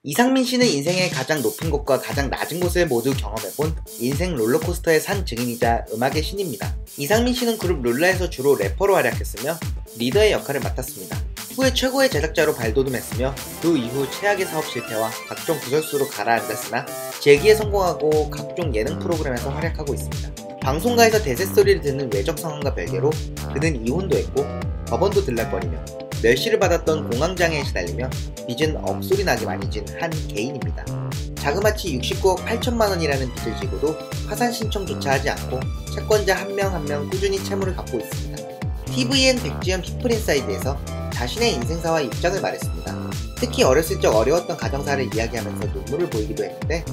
이상민 씨는 인생의 가장 높은 곳과 가장 낮은 곳을 모두 경험해본 인생 롤러코스터의 산 증인이자 음악의 신입니다. 이상민 씨는 그룹 룰라에서 주로 래퍼로 활약했으며 리더의 역할을 맡았습니다. 후에 최고의 제작자로 발돋움했으며 그 이후 최악의 사업 실패와 각종 구설수로 가라앉았으나 재기에 성공하고 각종 예능 프로그램에서 활약하고 있습니다. 방송가에서 대세소리를 듣는 외적 상황과 별개로 그는 이혼도 했고 법원도 들락거리며 멸시를 받았던 공황장애에 시달리며 빚은 억소리 나게 많이 진 한 개인입니다. 자그마치 69억 8천만원이라는 빚을 지고도 파산 신청조차 하지 않고 채권자 한 명 한 명 꾸준히 채무를 갚고 있습니다. tvN 백지연 피플인사이드에서 자신의 인생사와 입장을 말했습니다. 특히 어렸을 적 어려웠던 가정사를 이야기하면서 눈물을 보이기도 했는데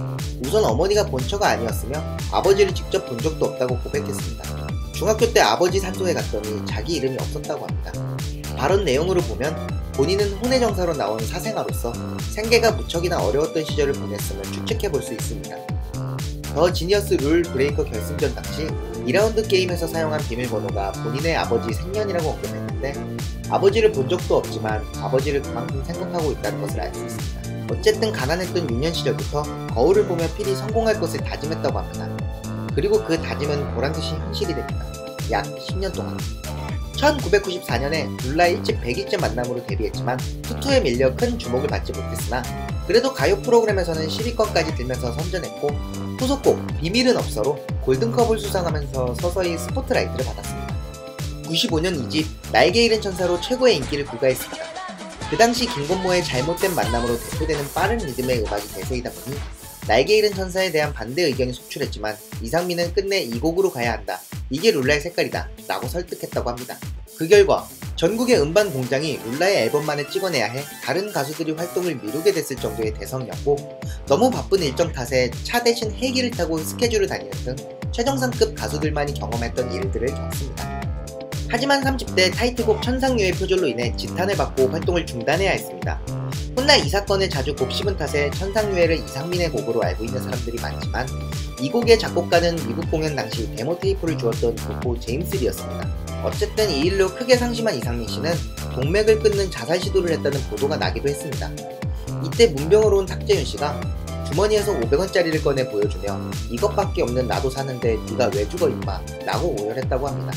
우선 어머니가 본처가 아니었으며 아버지를 직접 본 적도 없다고 고백했습니다. 중학교 때 아버지 산소에 갔더니 자기 이름이 없었다고 합니다. 발언 내용으로 보면 본인은 혼외정사로 나온 사생아로서 생계가 무척이나 어려웠던 시절을 보냈음을 추측해볼 수 있습니다. 더 지니어스 룰 브레이커 결승전 당시 2라운드 게임에서 사용한 비밀번호가 본인의 아버지 생년이라고 언급했는데 아버지를 본 적도 없지만 아버지를 그만큼 생각하고 있다는 것을 알 수 있습니다. 어쨌든 가난했던 유년 시절부터 거울을 보며 필히 성공할 것을 다짐했다고 합니다. 그리고 그 다짐은 보란듯이 현실이 됩니다. 약 10년 동안. 1994년에 룰라 1집 100일째 만남으로 데뷔했지만 투투에 밀려 큰 주목을 받지 못했으나 그래도 가요 프로그램에서는 10위권까지 들면서 선전했고 후속곡 비밀은 없어로 골든컵을 수상하면서 서서히 스포트라이트를 받았습니다. 95년 2집 날개 잃은 천사로 최고의 인기를 구가했습니다. 그 당시 김건모의 잘못된 만남으로 대표되는 빠른 리듬의 음악이 대세이다 보니 날개 잃은 천사에 대한 반대 의견이 속출했지만 이상민은 끝내 이 곡으로 가야 한다. 이게 룰라의 색깔이다 라고 설득했다고 합니다. 그 결과 전국의 음반 공장이 룰라의 앨범만을 찍어내야 해 다른 가수들이 활동을 미루게 됐을 정도의 대성이었고 너무 바쁜 일정 탓에 차 대신 헬기를 타고 스케줄을 다니는 등 최정상급 가수들만이 경험했던 일들을 겪습니다. 하지만 3집 때 타이틀곡 천상유의 표절로 인해 지탄을 받고 활동을 중단해야 했습니다. 훗날 이 사건을 자주 곱씹은 탓에 천상유해를 이상민의 곡으로 알고 있는 사람들이 많지만 이 곡의 작곡가는 미국 공연 당시 데모 테이프를 주었던 교포 제임스 리였습니다. 어쨌든 이 일로 크게 상심한 이상민 씨는 동맥을 끊는 자살 시도를 했다는 보도가 나기도 했습니다. 이때 문병으로 온 탁재윤 씨가 주머니에서 500원짜리를 꺼내 보여주며 이것밖에 없는 나도 사는데 네가 왜 죽어 임마 라고 오열했다고 합니다.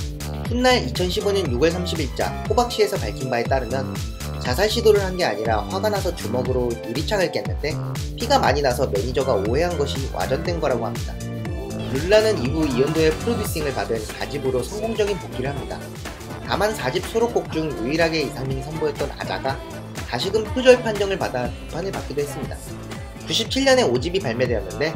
훗날 2015년 6월 30일자 호박시에서 밝힌 바에 따르면 자살 시도를 한 게 아니라 화가 나서 주먹으로 유리창을 깼는데 피가 많이 나서 매니저가 오해한 것이 와전된 거라고 합니다. 룰라는 이후 이연도의 프로듀싱을 받은 4집으로 성공적인 복귀를 합니다. 다만 4집 수록곡 중 유일하게 이상민이 선보였던 아자가 다시금 표절 판정을 받아 비판을 받기도 했습니다. 97년에 5집이 발매되었는데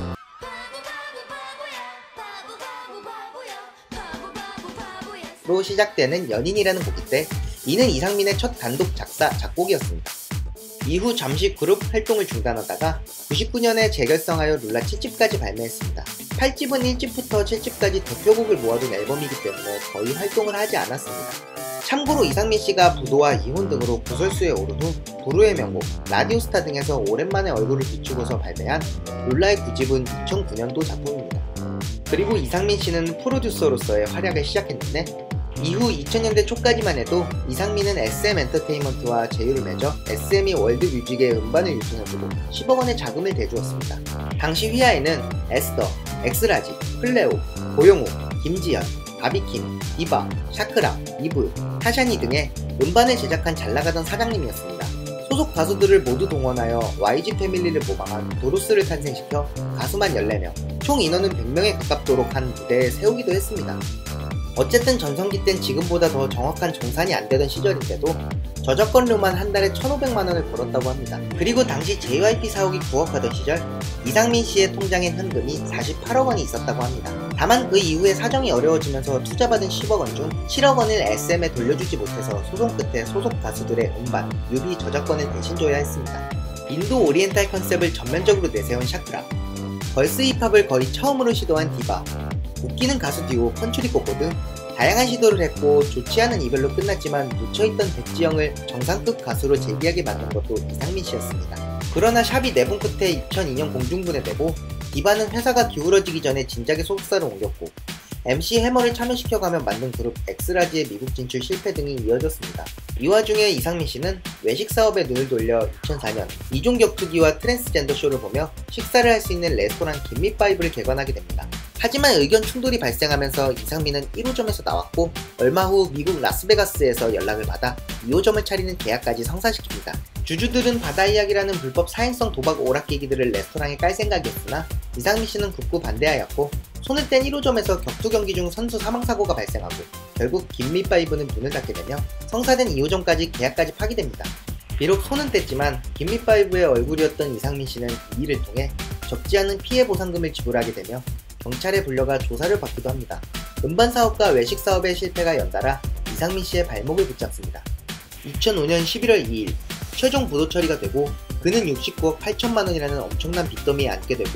로 시작되는 연인이라는 곡인데 이는 이상민의 첫 단독 작사, 작곡이었습니다. 이후 잠시 그룹 활동을 중단하다가 99년에 재결성하여 룰라 7집까지 발매했습니다. 8집은 1집부터 7집까지 대표곡을 모아둔 앨범이기 때문에 거의 활동을 하지 않았습니다. 참고로 이상민씨가 부도와 이혼 등으로 구설수에 오른 후 부르의 명곡, 라디오스타 등에서 오랜만에 얼굴을 비추고서 발매한 룰라의 9집은 2009년도 작품입니다. 그리고 이상민씨는 프로듀서로서의 활약을 시작했는데 이후 2000년대 초까지만 해도 이상민은 SM 엔터테인먼트와 제휴를 맺어 SM이 월드뮤직의 음반을 유통해주고 10억 원의 자금을 대주었습니다. 당시 휘하에는 에스더, 엑스라지, 플레오, 고용우, 김지연, 바비킴, 디바, 샤크라, 이브, 타샤니 등의 음반을 제작한 잘나가던 사장님이었습니다. 소속 가수들을 모두 동원하여 YG 패밀리를 모방한 도로스를 탄생시켜 가수만 14명, 총 인원은 100명에 가깝도록 한 무대에 세우기도 했습니다. 어쨌든 전성기 땐 지금보다 더 정확한 정산이 안되던 시절인데도 저작권료만 한 달에 1,500만원을 벌었다고 합니다. 그리고 당시 JYP 사옥이 부업하던 시절 이상민씨의 통장엔 현금이 48억 원이 있었다고 합니다. 다만 그 이후에 사정이 어려워지면서 투자받은 10억 원 중 7억 원을 SM에 돌려주지 못해서 소송 끝에 소속 가수들의 음반, 뮤비 저작권을 대신 줘야 했습니다. 인도 오리엔탈 컨셉을 전면적으로 내세운 샤크라, 걸스 힙합을 거의 처음으로 시도한 디바, 웃기는 가수 듀오 컨츄리 꼬꼬 등 다양한 시도를 했고 좋지 않은 이별로 끝났지만 묻혀있던 백지영을 정상급 가수로 재기하게 만든 것도 이상민씨였습니다. 그러나 샵이 내분 끝에 2002년 공중분해 되고 디바는 회사가 기울어지기 전에 진작에 소속사로 옮겼고 MC 해머를 참여시켜가며 만든 그룹 엑스라지의 미국 진출 실패 등이 이어졌습니다. 이 와중에 이상민 씨는 외식 사업에 눈을 돌려 2004년 이종 격투기와 트랜스젠더 쇼를 보며 식사를 할 수 있는 레스토랑 김미파이브를 개관하게 됩니다. 하지만 의견 충돌이 발생하면서 이상민은 1호점에서 나왔고 얼마 후 미국 라스베가스에서 연락을 받아 2호점을 차리는 계약까지 성사시킵니다. 주주들은 바다 이야기라는 불법 사행성 도박 오락기기들을 레스토랑에 깔 생각이었으나 이상민 씨는 극구 반대하였고 손을 뗀 1호점에서 격투 경기 중 선수 사망사고가 발생하고 결국 김미파이브는 문을 닫게 되며 성사된 2호점까지 계약까지 파기됩니다. 비록 손은 뗐지만 김미파이브의 얼굴이었던 이상민 씨는 이 일을 통해 적지 않은 피해 보상금을 지불하게 되며 경찰에 불려가 조사를 받기도 합니다. 음반 사업과 외식 사업의 실패가 연달아 이상민 씨의 발목을 붙잡습니다. 2005년 11월 2일 최종 부도 처리가 되고 그는 69억 8천만 원이라는 엄청난 빚더미에 앉게 되고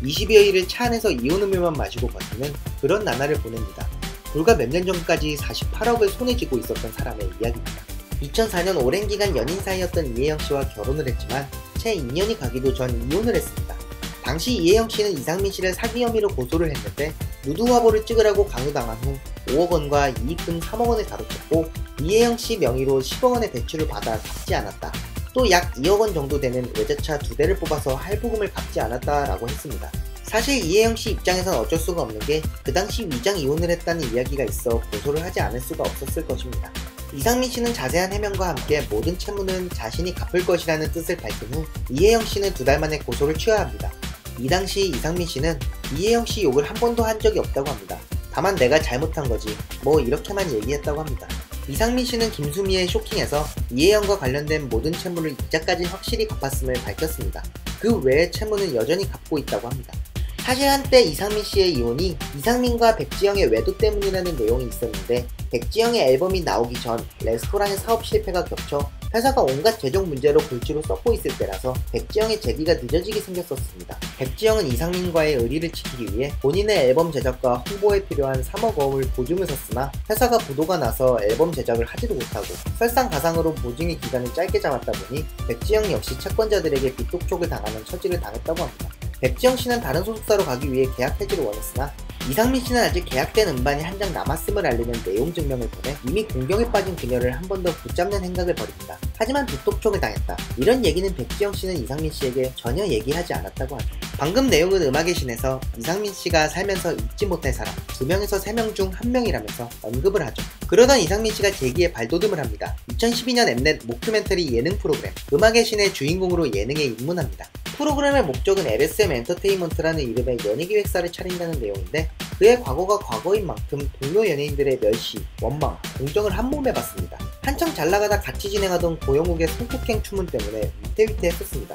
20여일을 차 안에서 이온 음료만 마시고 버티는 그런 나날을 보냅니다. 불과 몇 년 전까지 48억을 손에 쥐고 있었던 사람의 이야기입니다. 2004년 오랜 기간 연인 사이였던 이혜영 씨와 결혼을 했지만 채 2년이 가기도 전 이혼을 했습니다. 당시 이혜영 씨는 이상민 씨를 사기 혐의로 고소를 했는데 누드 화보를 찍으라고 강요당한 후 5억 원과 이익금 3억 원을 다뤄쳤고 이혜영 씨 명의로 10억 원의 대출을 받아 갚지 않았다. 또 약 2억 원 정도 되는 외제차 2대를 뽑아서 할부금을 갚지 않았다라고 했습니다. 사실 이혜영 씨 입장에선 어쩔 수가 없는 게 그 당시 위장 이혼을 했다는 이야기가 있어 고소를 하지 않을 수가 없었을 것입니다. 이상민 씨는 자세한 해명과 함께 모든 채무는 자신이 갚을 것이라는 뜻을 밝힌 후 이혜영 씨는 2달 만에 고소를 취하합니다. 이 당시 이상민 씨는 이혜영 씨 욕을 한 번도 한 적이 없다고 합니다. 다만 내가 잘못한 거지 뭐 이렇게만 얘기했다고 합니다. 이상민 씨는 김수미의 쇼킹에서 이혜영과 관련된 모든 채무를 이자까지 확실히 갚았음을 밝혔습니다. 그 외의 채무는 여전히 갚고 있다고 합니다. 사실 한때 이상민 씨의 이혼이 이상민과 백지영의 외도 때문이라는 내용이 있었는데 백지영의 앨범이 나오기 전 레스토랑의 사업 실패가 겹쳐 회사가 온갖 재정 문제로 골치로 썩고 있을 때라서 백지영의 재기가 늦어지게 생겼었습니다. 백지영은 이상민과의 의리를 지키기 위해 본인의 앨범 제작과 홍보에 필요한 3억 원을 보증을 섰으나 회사가 부도가 나서 앨범 제작을 하지도 못하고 설상가상으로 보증의 기간을 짧게 잡았다 보니 백지영 역시 채권자들에게 빚독촉을 당하는 처지를 당했다고 합니다. 백지영 씨는 다른 소속사로 가기 위해 계약 해지를 원했으나 이상민 씨는 아직 계약된 음반이 한 장 남았음을 알리는 내용 증명을 보내 이미 공경에 빠진 그녀를 한 번 더 붙잡는 생각을 벌입니다. 하지만 빚독촉을 당했다. 이런 얘기는 백지영 씨는 이상민 씨에게 전혀 얘기하지 않았다고 하죠. 방금 내용은 음악의 신에서 이상민 씨가 살면서 잊지 못할 사람 2명에서 3명 중 1명이라면서 언급을 하죠. 그러던 이상민 씨가 재기에 발돋움을 합니다. 2012년 엠넷 모큐멘터리 예능 프로그램 음악의 신의 주인공으로 예능에 입문합니다. 프로그램의 목적은 LSM 엔터테인먼트라는 이름의 연예기획사를 차린다는 내용인데 그의 과거가 과거인 만큼 동료 연예인들의 멸시, 원망, 공정을 한몸에 봤습니다. 한창 잘나가다 같이 진행하던 고영욱의 성폭행 추문 때문에 위태위태했었습니다.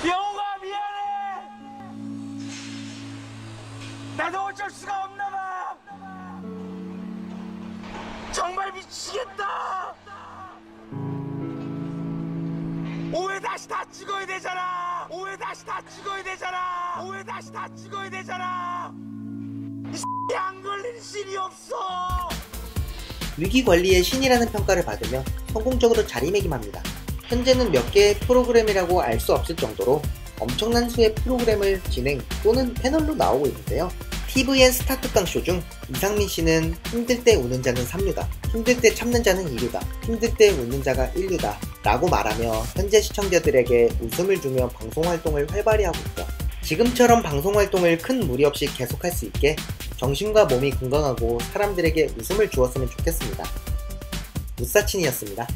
영웅아 미안해. 나도 어쩔 수가 없나봐. 정말 미치겠다. 오해 다시 다 찍어야 되잖아. 오해 다시 다 찍어야 되잖아. 오해 다시 다 찍어야 되잖아. 이 안 걸리는 신이 없어. 위기관리의 신이라는 평가를 받으며 성공적으로 자리매김합니다. 현재는 몇 개의 프로그램이라고 알 수 없을 정도로 엄청난 수의 프로그램을 진행 또는 패널로 나오고 있는데요. TVN 스타특강 쇼 중 이상민 씨는 힘들 때 우는 자는 3류다, 힘들 때 참는 자는 2류다, 힘들 때 웃는 자가 1류다 라고 말하며 현재 시청자들에게 웃음을 주며 방송활동을 활발히 하고 있죠. 지금처럼 방송활동을 큰 무리 없이 계속할 수 있게 정신과 몸이 건강하고 사람들에게 웃음을 주었으면 좋겠습니다. 무사친이었습니다.